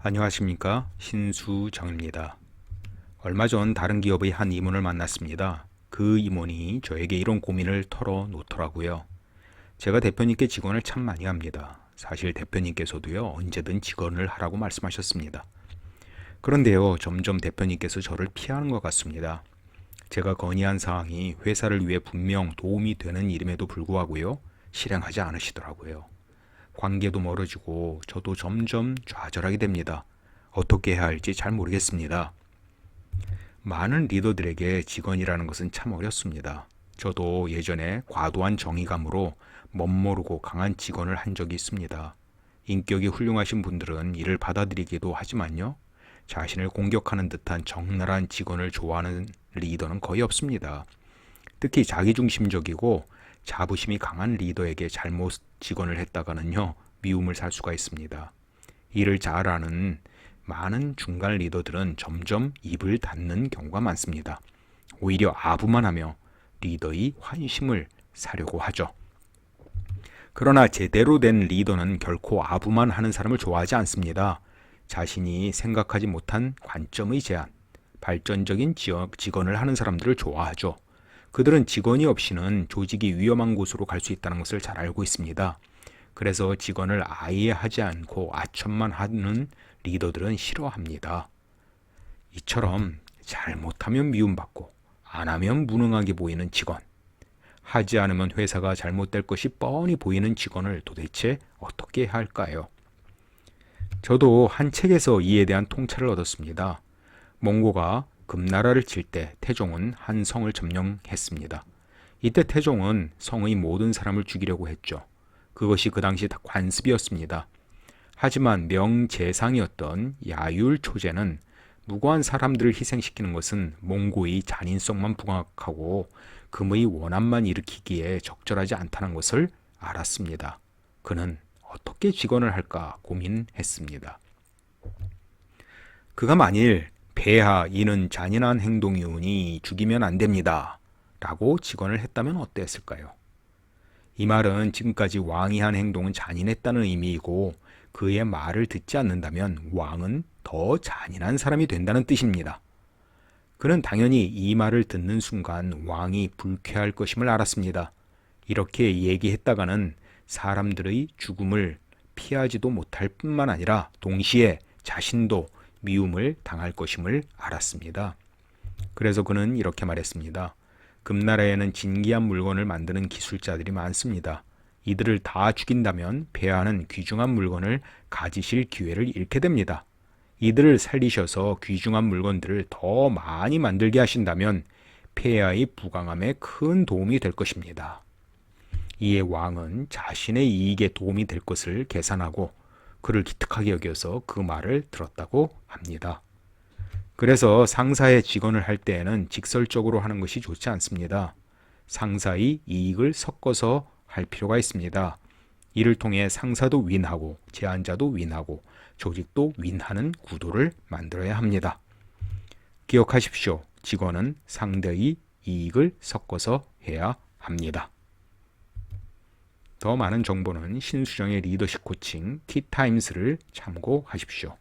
안녕하십니까, 신수정입니다. 얼마 전 다른 기업의 한 임원을 만났습니다. 그 임원이 저에게 이런 고민을 털어놓더라고요. 제가 대표님께 직원을 참 많이 합니다. 사실 대표님께서도요, 언제든 직원을 하라고 말씀하셨습니다. 그런데요, 점점 대표님께서 저를 피하는 것 같습니다. 제가 건의한 사항이 회사를 위해 분명 도움이 되는 일임에도 불구하고요, 실행하지 않으시더라고요. 관계도 멀어지고 저도 점점 좌절하게 됩니다. 어떻게 해야 할지 잘 모르겠습니다. 많은 리더들에게 직원이라는 것은 참 어렵습니다. 저도 예전에 과도한 정의감으로 멋모르고 강한 직원을 한 적이 있습니다. 인격이 훌륭하신 분들은 이를 받아들이기도 하지만요. 자신을 공격하는 듯한 적나라한 직원을 좋아하는 리더는 거의 없습니다. 특히 자기중심적이고 자부심이 강한 리더에게 잘못 직원을 했다가는요, 미움을 살 수가 있습니다. 이를 잘 아는 많은 중간 리더들은 점점 입을 닫는 경우가 많습니다. 오히려 아부만 하며 리더의 환심을 사려고 하죠. 그러나 제대로 된 리더는 결코 아부만 하는 사람을 좋아하지 않습니다. 자신이 생각하지 못한 관점의 제안, 발전적인 직원을 하는 사람들을 좋아하죠. 그들은 직원이 없이는 조직이 위험한 곳으로 갈 수 있다는 것을 잘 알고 있습니다. 그래서 직원을 아예 하지 않고 아첨만 하는 리더들은 싫어합니다. 이처럼 잘못하면 미움받고 안 하면 무능하게 보이는 직원, 하지 않으면 회사가 잘못될 것이 뻔히 보이는 직원을 도대체 어떻게 해야 할까요? 저도 한 책에서 이에 대한 통찰을 얻었습니다. 몽고가 금나라를 칠 때 태종은 한 성을 점령했습니다. 이때 태종은 성의 모든 사람을 죽이려고 했죠. 그것이 그 당시 관습이었습니다. 하지만 명재상이었던 야율초제는 무고한 사람들을 희생시키는 것은 몽고의 잔인성만 부각하고 금의 원한만 일으키기에 적절하지 않다는 것을 알았습니다. 그는 어떻게 직언을 할까 고민했습니다. 그가 만일 폐하 이는 잔인한 행동이오니 죽이면 안 됩니다 라고 직언을 했다면 어땠을까요? 이 말은 지금까지 왕이 한 행동은 잔인했다는 의미이고 그의 말을 듣지 않는다면 왕은 더 잔인한 사람이 된다는 뜻입니다. 그는 당연히 이 말을 듣는 순간 왕이 불쾌할 것임을 알았습니다. 이렇게 얘기했다가는 사람들의 죽음을 피하지도 못할 뿐만 아니라 동시에 자신도 미움을 당할 것임을 알았습니다. 그래서 그는 이렇게 말했습니다. 금나라에는 진귀한 물건을 만드는 기술자들이 많습니다. 이들을 다 죽인다면 폐하는 귀중한 물건을 가지실 기회를 잃게 됩니다. 이들을 살리셔서 귀중한 물건들을 더 많이 만들게 하신다면 폐하의 부강함에 큰 도움이 될 것입니다. 이에 왕은 자신의 이익에 도움이 될 것을 계산하고 그를 기특하게 여겨서 그 말을 들었다고 합니다. 그래서 상사의 직언을 할 때에는 직설적으로 하는 것이 좋지 않습니다. 상사의 이익을 섞어서 할 필요가 있습니다. 이를 통해 상사도 윈하고 제안자도 윈하고 조직도 윈하는 구도를 만들어야 합니다. 기억하십시오. 직원은 상대의 이익을 섞어서 해야 합니다. 더 많은 정보는 신수정의 리더십 코칭 티타임스를 참고하십시오.